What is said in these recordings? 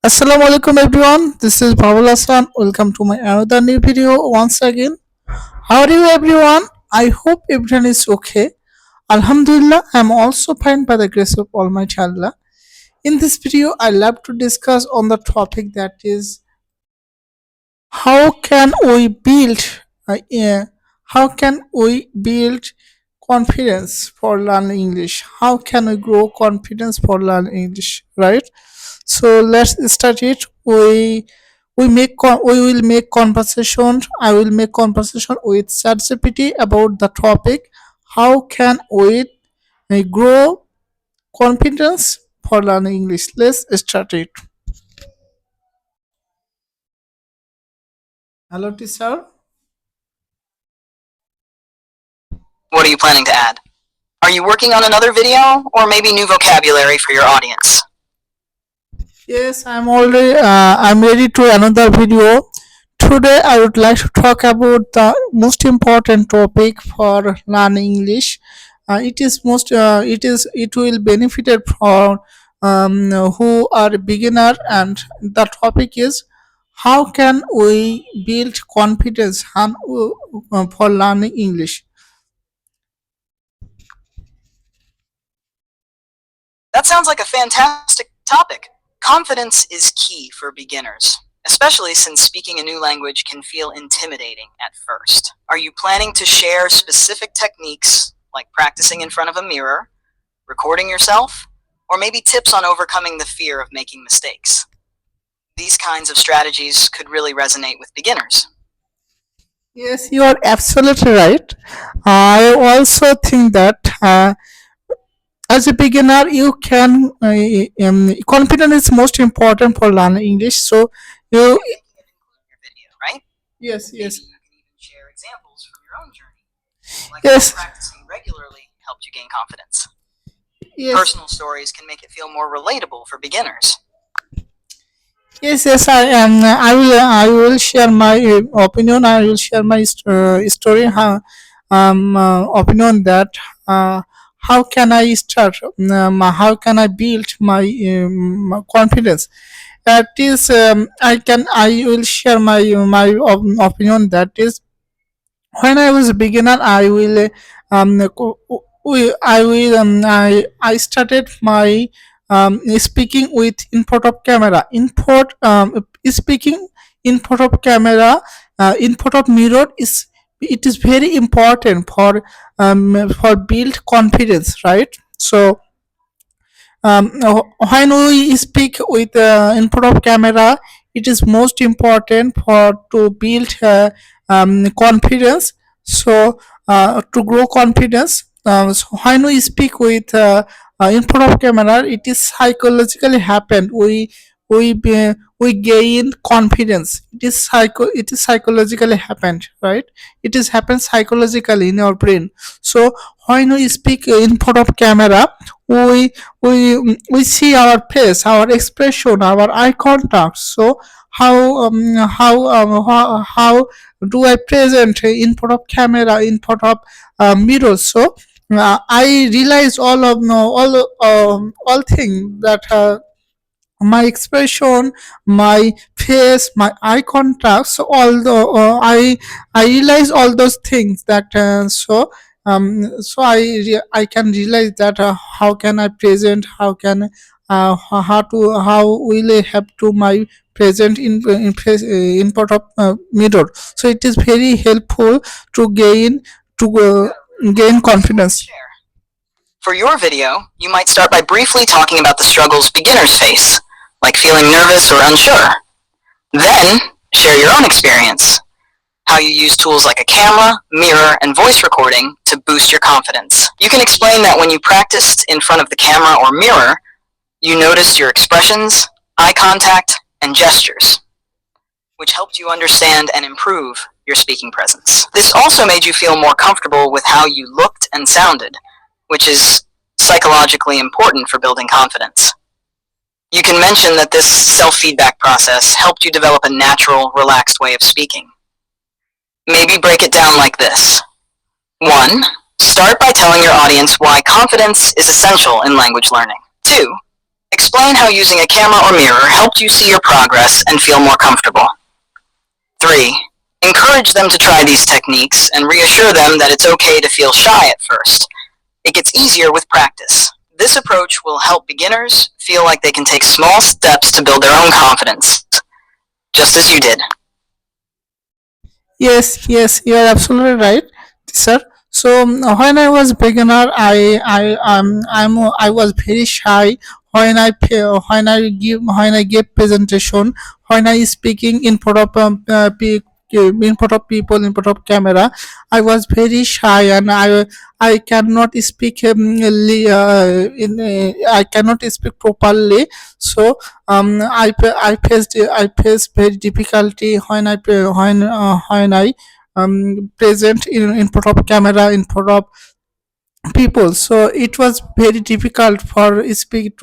Assalamu alaikum everyone. This is Babul Hassan. Welcome to my another new video once again. How are you everyone? I hope everyone is okay. Alhamdulillah, I am also fine by the grace of Almighty Allah. In this video, I love to discuss on the topic that is how can we build how can we build confidence for learning English? How can we grow confidence for learning English? Right? So let's start it. We will make conversation. I will make conversation with ChatGPT about the topic. How can we grow confidence for learning English? Let's start it. Hello, teacher. What are you planning to add? Are you working on another video or maybe new vocabulary for your audience? Yes, I'm ready to another video. Today I would like to talk about the most important topic for learning English. It will benefit it for who are beginner, and the topic is how can we build confidence for learning English. That sounds like a fantastic topic. Confidence is key for beginners, especially since speaking a new language can feel intimidating at first. Are you planning to share specific techniques like practicing in front of a mirror, recording yourself, or maybe tips on overcoming the fear of making mistakes? These kinds of strategies could really resonate with beginners. Yes, you are absolutely right. I also think that as a beginner you can confidence is most important for learning English. So you Your video, right? yes Maybe yes you can even share examples from your own journey, like yes how practicing regularly helped you gain confidence. yes Personal stories can make it feel more relatable for beginners. yes, I am. I will share my opinion. I will share my story. Opinion that how can I start? How can I build my confidence? That is, I will share opinion. That is, when I was a beginner, I started my speaking with in front of camera. Speaking in front of camera, in front of mirror is it is very important for build confidence, right? So when we speak with in front of camera, it is most important for to build confidence. So to grow confidence, so when we speak with in front of camera, it is psychologically happen. We gain confidence. It is psychologically happened, right? It is happened psychologically in our brain. So when we speak in front of camera, we we see our face, our expression, our eye contact. So how do I present in front of camera, in front of mirror? So I realize all things that my expression, my face, my eye contact. So although I realize all those things that I can realize that how can I present, how will I have to my present in front of mirror. So it is very helpful to gain confidence. For your video, you might start by briefly talking about the struggles beginners face, like feeling nervous or unsure. Then, share your own experience, how you use tools like a camera, mirror, and voice recording to boost your confidence. You can explain that when you practiced in front of the camera or mirror, you noticed your expressions, eye contact, and gestures, which helped you understand and improve your speaking presence. This also made you feel more comfortable with how you looked and sounded, which is psychologically important for building confidence. You can mention that this self-feedback process helped you develop a natural, relaxed way of speaking. Maybe break it down like this. 1. Start by telling your audience why confidence is essential in language learning. 2. Explain how using a camera or mirror helped you see your progress and feel more comfortable. 3. Encourage them to try these techniques and reassure them that it's okay to feel shy at first. It gets easier with practice. This approach will help beginners feel like they can take small steps to build their own confidence, just as you did. Yes, yes, you are absolutely right, sir. So when I was beginner, I was very shy when I give presentation, when I speaking in front of in front of people, in front of camera. I was very shy, and I cannot speak I cannot speak properly. So I faced very difficulty when I present in front of camera, in front of people. So it was very difficult for speak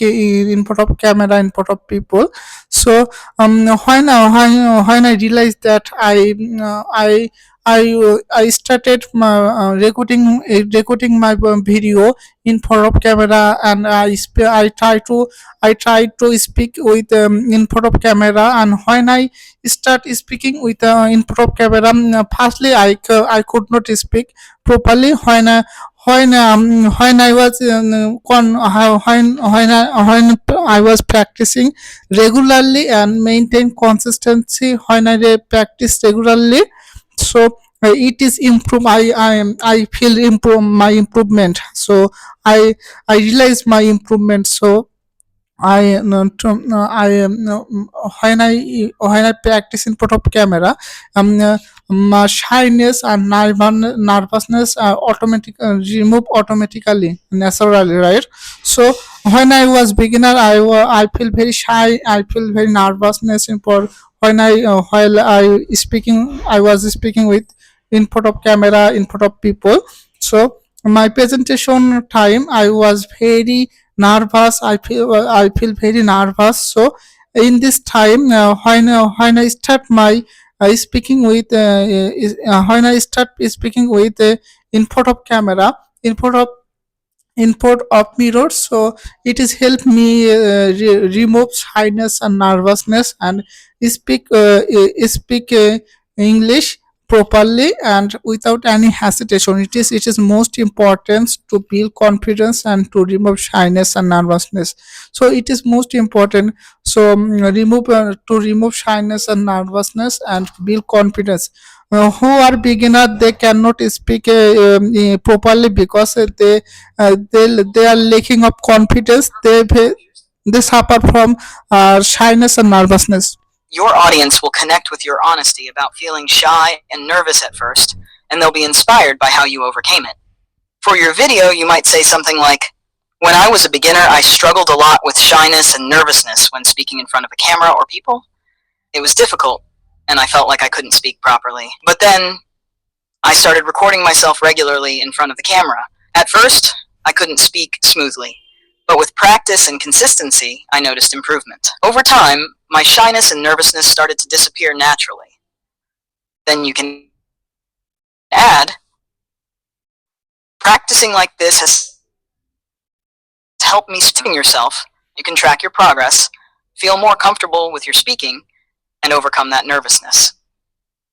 in front of camera, in front of people. So when I realized that I started recording my video in front of camera, and I tried to speak with in front of camera. And when I start speaking with in front of camera, firstly I could not speak properly. When I was when I was practicing regularly and maintain consistency, when I practice regularly, so it is improve. I feel improve my improvement. So I realize my improvement. So I no, to, no, I no, when I practice in front of camera, my shyness and nervousness are remove automatically, naturally, right? So when I was beginner, I feel very shy. I feel very nervousness in for when while I was speaking with in front of camera, in front of people. So my presentation time, I was very nervous. I feel very nervous. So in this time, when I start my speaking with when I start speaking with in front of camera, in front of input of mirrors. So it is help me remove shyness and nervousness, and speak English properly and without any hesitation. It is most important to build confidence and to remove shyness and nervousness. So it is most important. So remove shyness and nervousness and build confidence. Who are beginner, they cannot speak properly because they are lacking of confidence. They suffer from shyness and nervousness. Your audience will connect with your honesty about feeling shy and nervous at first, and they'll be inspired by how you overcame it. For your video, you might say something like, "When I was a beginner, I struggled a lot with shyness and nervousness when speaking in front of a camera or people. It was difficult, and I felt like I couldn't speak properly. But then I started recording myself regularly in front of the camera. At first, I couldn't speak smoothly, but with practice and consistency, I noticed improvement. Over time, my shyness and nervousness started to disappear naturally." Then you can add, "Practicing like this has helped me speak yourself. You can track your progress, feel more comfortable with your speaking, and overcome that nervousness."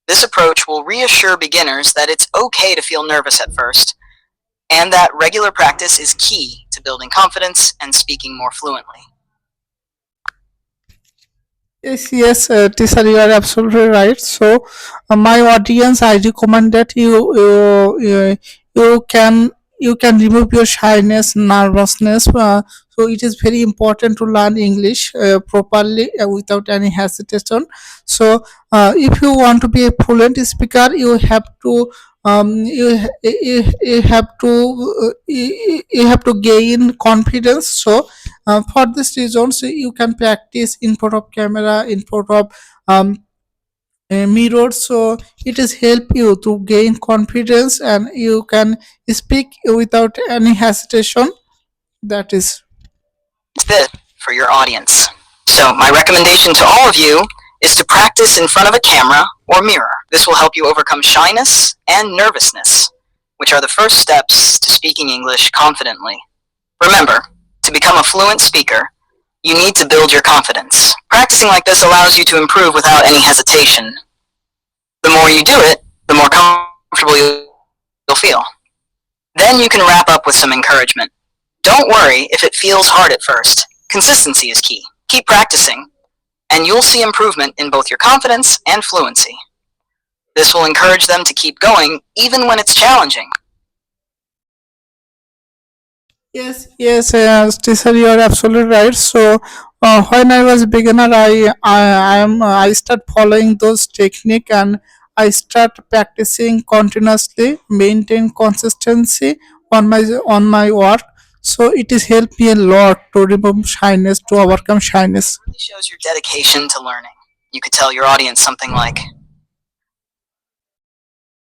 This approach will reassure beginners that it's okay to feel nervous at first, and that regular practice is key to building confidence and speaking more fluently. Yes, yes, Tisha, you are absolutely right. So, my audience, I recommend that you can remove your shyness, nervousness. So it is very important to learn English properly without any hesitation. So, if you want to be a fluent speaker, you have to you have to you have to gain confidence. So for this reason, so you can practice in front of camera, in front of mirror. So it is help you to gain confidence, and you can speak without any hesitation. That is. It's this for your audience. So my recommendation to all of you is to practice in front of a camera or mirror. This will help you overcome shyness and nervousness, which are the first steps to speaking English confidently. Remember, to become a fluent speaker, You need to build your confidence. Practicing like this allows you to improve without any hesitation. The more you do it, the more comfortable you'll feel. Then you can wrap up with some encouragement. Don't worry if it feels hard at first. Consistency is key. Keep practicing, and you'll see improvement in both your confidence and fluency. This will encourage them to keep going even when it's challenging. Yes, teacher, you are absolutely right. So, when I was beginner, I start following those technique and I start practicing continuously, maintain consistency on my work. So it is helped me a lot to remove shyness, to overcome shyness. It really shows your dedication to learning. You could tell your audience something like,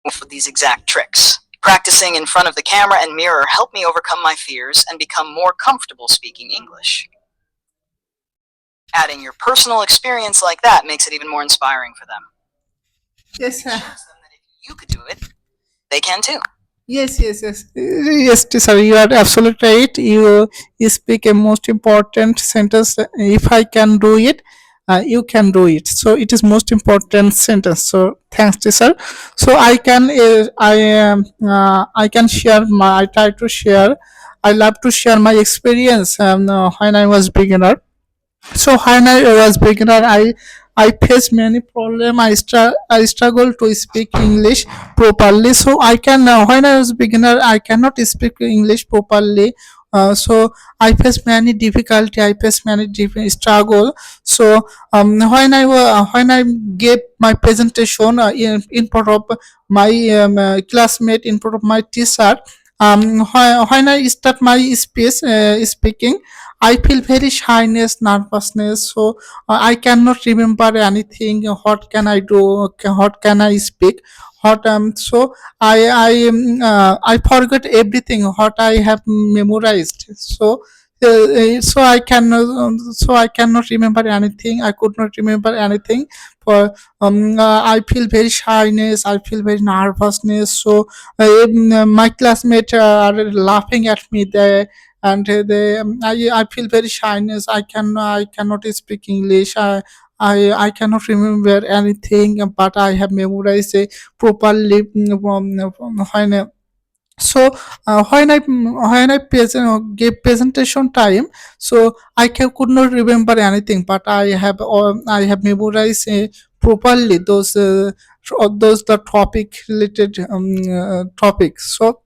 with these exact tricks. Practicing in front of the camera and mirror helped me overcome my fears and become more comfortable speaking English. Adding your personal experience like that makes it even more inspiring for them. Yes, It shows them that if you could do it, they can too. yes, sir. You are absolutely right. You speak a most important sentence. If I can do it, you can do it. So it is most important sentence. So thanks, sir. So I can share my. I try to share. I love to share my experience when I was beginner. So when I was beginner, I faced many problem. I struggle to speak English properly. So I can when I was beginner, I cannot speak English properly. So I faced many difficulty. I faced many struggle. So when I gave my presentation in front of my classmate, in front of my teacher, when I start my speech speaking, I feel very shyness, nervousness. So I cannot remember anything. What can I do? What can I speak? What so I forgot everything what I have memorized. So I cannot remember anything. I could not remember anything. For I feel very shyness. I feel very nervousness. So my classmates are laughing at me. I feel very shyness. I cannot speak English. I cannot remember anything, but I have memorized properly. When so when I gave presentation time, so could not remember anything, but I have memorized properly those the topic related topics. So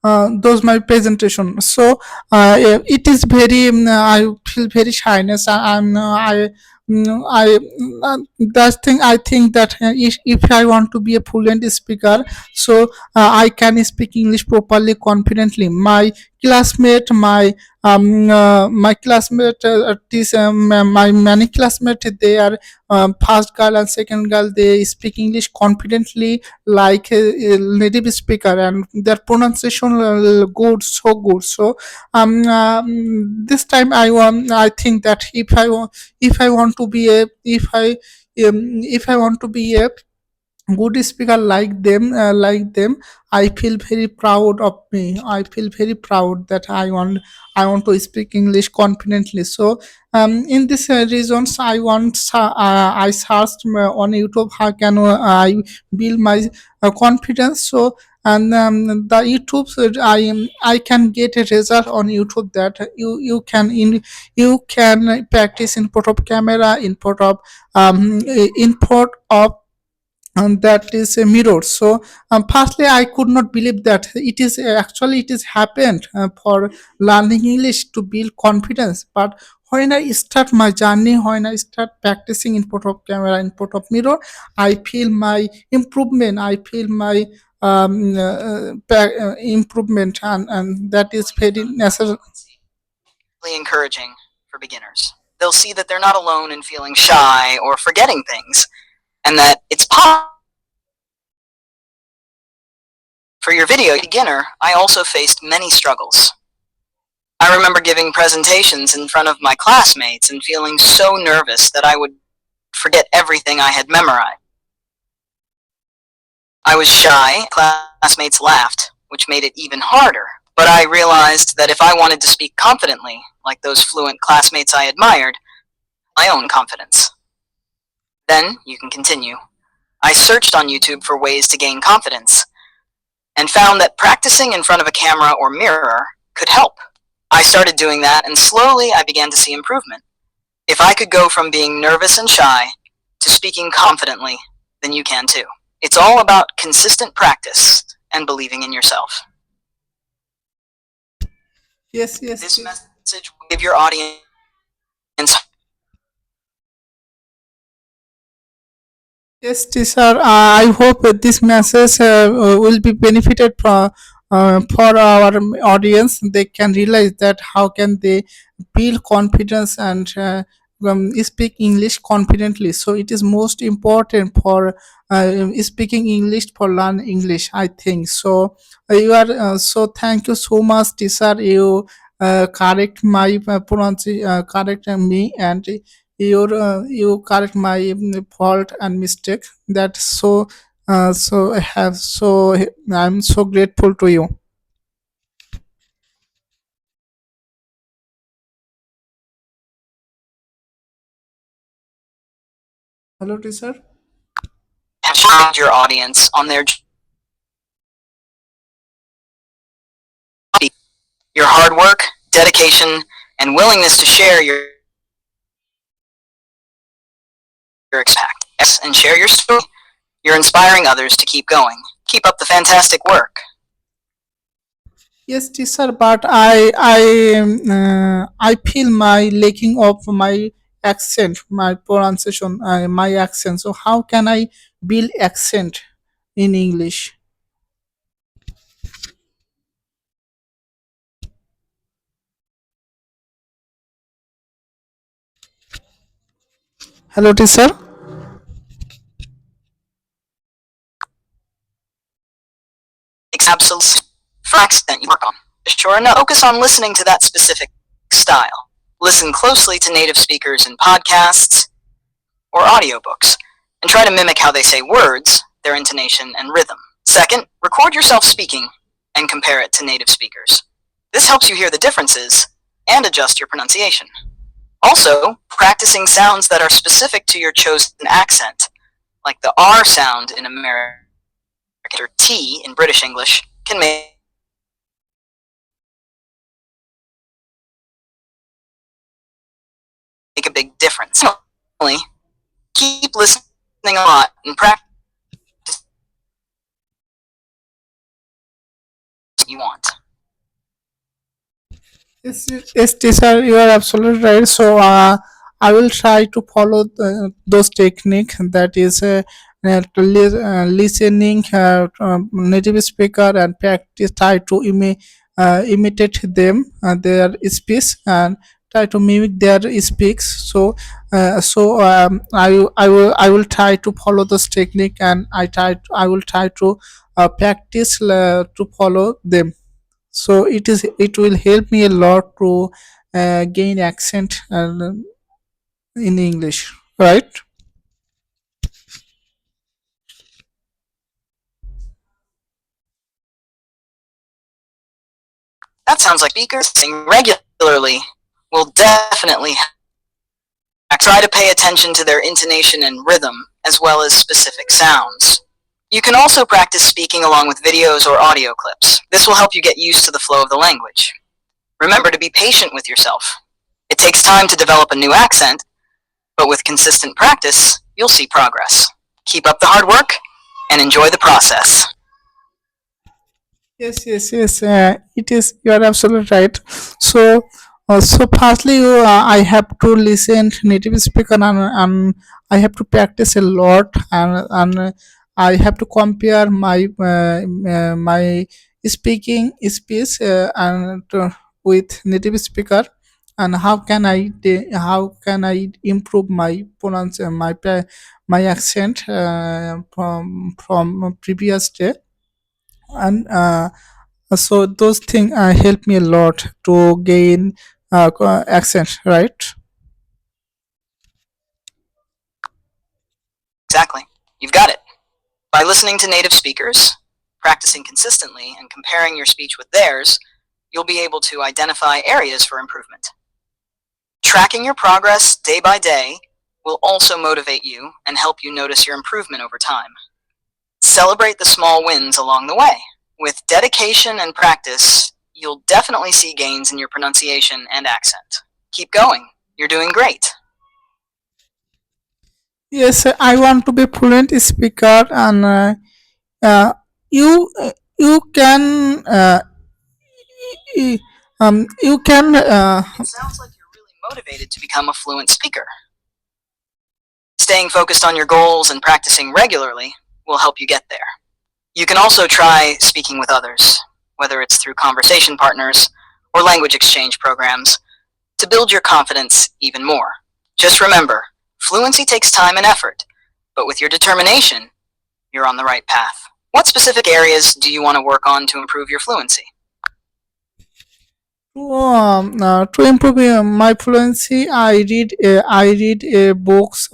those my presentation. So it is very I feel very shyness. I that thing I think that if I want to be a fluent speaker, so I can speak English properly confidently. My classmate my many classmates, they are first girl and second girl, they speak English confidently like a native speaker, and their pronunciation good, so good. So this time I think that if I want to be a if I want to be a good speaker like them, I feel very proud of me. I feel very proud that I want to speak English confidently. So in this reasons I searched on YouTube how can I build my confidence. So and the YouTube, I can get a result on YouTube that you can practice in front of camera, in front of in front of and that is a mirror. So firstly I could not believe that it is actually it is happened for learning English to build confidence. But when I start my journey, when I start practicing in front of camera, in front of mirror, I feel my improvement. I feel my improvement, and that is very necessary. Really encouraging for beginners. They'll see that they're not alone in feeling shy or forgetting things, and that it's possible. For your video beginner, I also faced many struggles. I remember giving presentations in front of my classmates and feeling so nervous that I would forget everything I had memorized. I was shy, classmates laughed, which made it even harder. But I realized that if I wanted to speak confidently, like those fluent classmates I admired, my own confidence. Then you can continue. I searched on YouTube for ways to gain confidence and found that practicing in front of a camera or mirror could help. I started doing that, and slowly I began to see improvement. If I could go from being nervous and shy to speaking confidently, then you can too. It's all about consistent practice and believing in yourself. Yes, yes, This yes. message will give your audience. Yes, teacher. I hope this message will be benefited for our audience. They can realize that how can they build confidence and speak English confidently. So it is most important for speaking English for learn English. I think so. You are so. Thank you so much, teacher. You correct my pronunciation, correct me, and you correct my fault and mistake. That so I have so I'm so grateful to you. Hello, teacher. Have showed your audience on their your hard work, dedication, and willingness to share your impact. Yes, and share your story. You're inspiring others to keep going. Keep up the fantastic work. Yes, teacher, but I feel my lacking of my accent, my pronunciation, my accent. So how can I build accent in English? Hello, teacher. Absolutely. For accent you work on. Sure enough, focus on listening to that specific style. Listen closely to native speakers in podcasts or audiobooks, and try to mimic how they say words, their intonation, and rhythm. Second, record yourself speaking and compare it to native speakers. This helps you hear the differences and adjust your pronunciation. Also, practicing sounds that are specific to your chosen accent, like the R sound in American or T in British English, can make a big difference. Finally, keep listening a lot and practice what you want. Yes, teacher, you are absolutely right. So, I will try to follow those technique. That is, listening native speaker and practice. Try to imitate them, their speech, and try to mimic their speaks. So, I will try to follow this technique, and I will try to practice to follow them. So it will help me a lot to gain accent in English, right? That sounds like speakers sing regularly will definitely try to pay attention to their intonation and rhythm, as well as specific sounds. You can also practice speaking along with videos or audio clips. This will help you get used to the flow of the language. Remember to be patient with yourself. It takes time to develop a new accent, but with consistent practice, you'll see progress. Keep up the hard work and enjoy the process. Yes, yes, yes. It is. You are absolutely right. So, firstly, I have to listen to native speaker, and I have to practice a lot, and I have to compare my speaking speech with native speaker, and how can I improve my my accent from previous day, and so those things help me a lot to gain accent, right? Exactly. You've got it. By listening to native speakers, practicing consistently, and comparing your speech with theirs, you'll be able to identify areas for improvement. Tracking your progress day by day will also motivate you and help you notice your improvement over time. Celebrate the small wins along the way. With dedication and practice, you'll definitely see gains in your pronunciation and accent. Keep going. You're doing great. Yes, I want to be fluent speaker, and uh, you you can you can It sounds like you're really motivated to become a fluent speaker. Staying focused on your goals and practicing regularly will help you get there. You can also try speaking with others, whether it's through conversation partners or language exchange programs, to build your confidence even more. Just remember, fluency takes time and effort, but with your determination, you're on the right path. What specific areas do you want to work on to improve your fluency? to improve my fluency. I read books,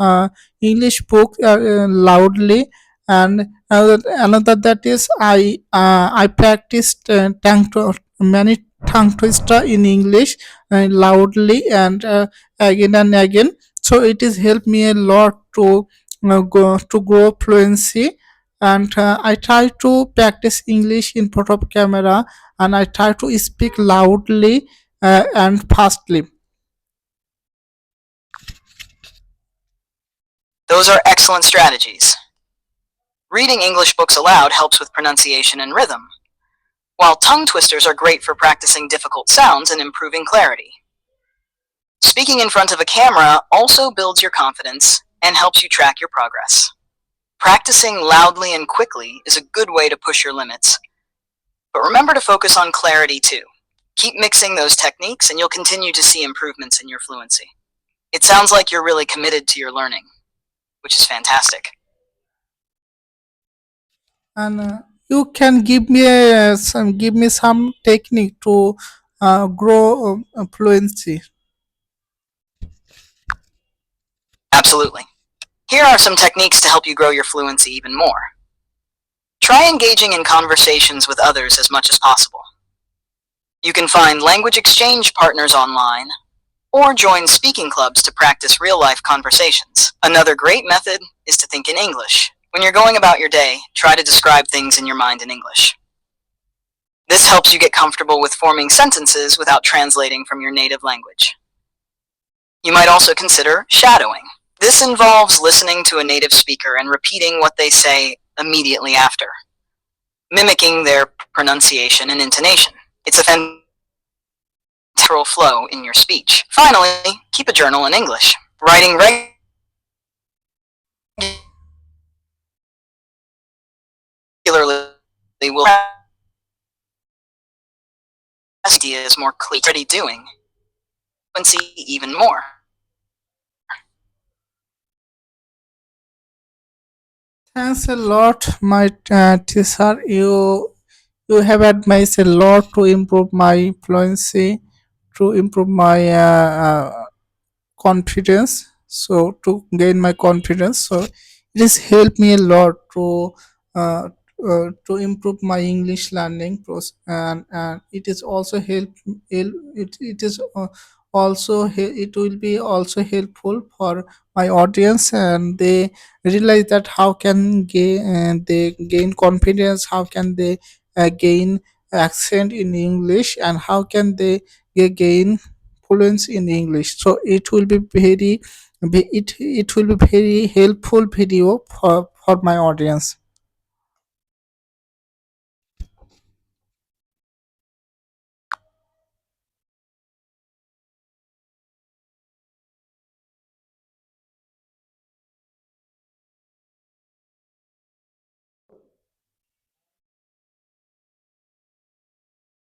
English books loudly, and another that is I practiced many tongue twister in English loudly and again and again. So it has helped me a lot to grow fluency. And I try to practice English in front of camera, and I try to speak loudly and fastly. Those are excellent strategies. Reading English books aloud helps with pronunciation and rhythm, while tongue twisters are great for practicing difficult sounds and improving clarity. Speaking in front of a camera also builds your confidence and helps you track your progress. Practicing loudly and quickly is a good way to push your limits, but remember to focus on clarity too. Keep mixing those techniques and you'll continue to see improvements in your fluency. It sounds like you're really committed to your learning, which is fantastic. And you can give me some technique to grow fluency. Absolutely. Here are some techniques to help you grow your fluency even more. Try engaging in conversations with others as much as possible. You can find language exchange partners online or join speaking clubs to practice real-life conversations. Another great method is to think in English. When you're going about your day, try to describe things in your mind in English. This helps you get comfortable with forming sentences without translating from your native language. You might also consider shadowing. This involves listening to a native speaker and repeating what they say immediately after, mimicking their pronunciation and intonation. It's a natural flow in your speech. Finally, keep a journal in English. Writing regularly will ideas more clear. Already doing fluency even more. Thanks a lot, my teacher. You have advised a lot to improve my fluency, to improve my confidence, so to gain my confidence. So it has helped me a lot uh, to improve my English learning process, and it is also it is also it will be also helpful for my audience, and they realize that how can they gain confidence, how can they gain accent in English, and how can they gain fluency in English. So it will be it will be very helpful video for my audience.